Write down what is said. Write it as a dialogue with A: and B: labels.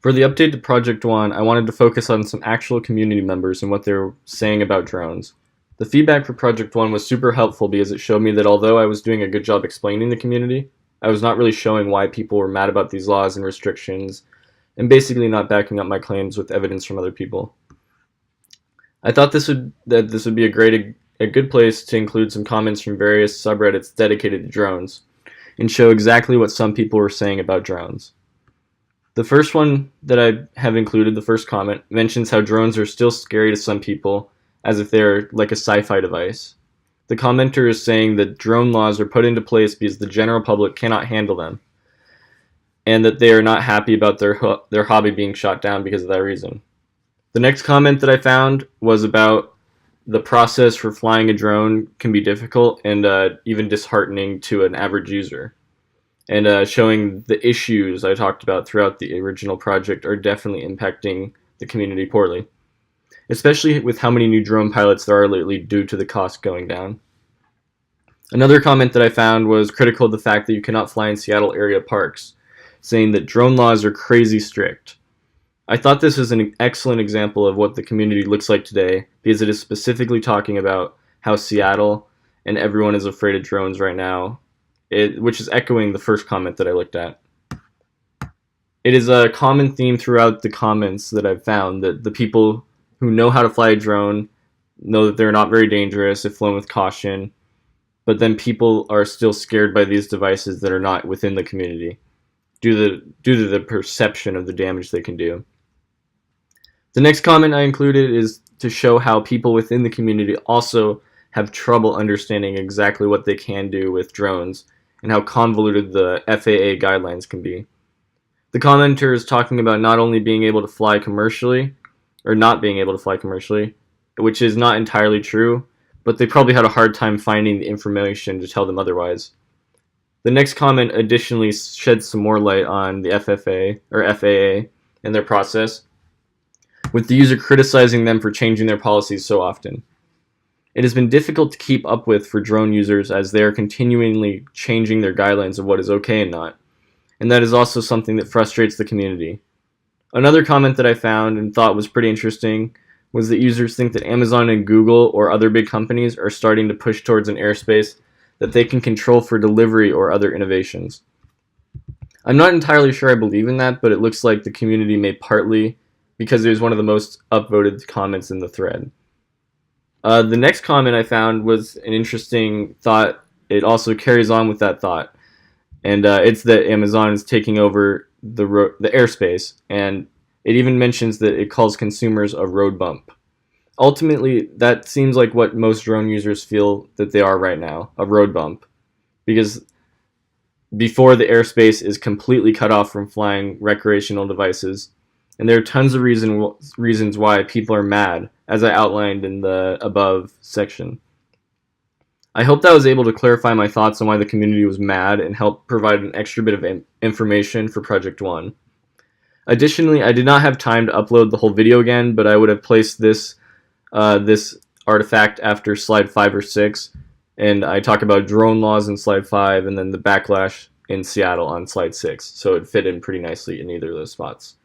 A: For the update to Project One, I wanted to focus on some actual community members and what they were saying about drones. The feedback for Project One was super helpful because it showed me that although I was doing a good job explaining the community, I was not really showing why people were mad about these laws and restrictions, and basically not backing up my claims with evidence from other people. I thought this would be a good place to include some comments from various subreddits dedicated to drones, and show exactly what some people were saying about drones. The first one that I have included, the first comment, mentions how drones are still scary to some people, as if they're like a sci-fi device. The commenter is saying that drone laws are put into place because the general public cannot handle them, and that they are not happy about their hobby being shot down because of that reason. The next comment that I found was about the process for flying a drone can be difficult and even disheartening to an average user. And showing the issues I talked about throughout the original project are definitely impacting the community poorly, especially with how many new drone pilots there are lately due to the cost going down. Another comment that I found was critical of the fact that you cannot fly in Seattle area parks, saying that drone laws are crazy strict. I thought this was an excellent example of what the community looks like today because it is specifically talking about how Seattle and everyone is afraid of drones right now, which is echoing the first comment that I looked at. It is a common theme throughout the comments that I've found that the people who know how to fly a drone know that they're not very dangerous if flown with caution, but then people are still scared by these devices that are not within the community due to the perception of the damage they can do. The next comment I included is to show how people within the community also have trouble understanding exactly what they can do with drones and how convoluted the FAA guidelines can be. The commenter is talking about not only being able to fly commercially, or not being able to fly commercially, which is not entirely true, but they probably had a hard time finding the information to tell them otherwise. The next comment additionally sheds some more light on the FAA and their process, with the user criticizing them for changing their policies so often. It has been difficult to keep up with for drone users as they are continually changing their guidelines of what is okay and not, and that is also something that frustrates the community. Another comment that I found and thought was pretty interesting was that users think that Amazon and Google or other big companies are starting to push towards an airspace that they can control for delivery or other innovations. I'm not entirely sure I believe in that, but it looks like the community may partly because it was one of the most upvoted comments in the thread. The next comment I found was an interesting thought. It also carries on with that thought, and it's that Amazon is taking over the airspace, and it even mentions that it calls consumers a road bump. Ultimately, that seems like what most drone users feel that they are right now, a road bump, because before the airspace is completely cut off from flying recreational devices, and there are tons of reasons why people are mad, as I outlined in the above section. I hope that I was able to clarify my thoughts on why the community was mad and help provide an extra bit of information for Project One. Additionally, I did not have time to upload the whole video again, but I would have placed this artifact after slide 5 or 6, and I talk about drone laws in slide 5 and then the backlash in Seattle on slide 6, so it fit in pretty nicely in either of those spots.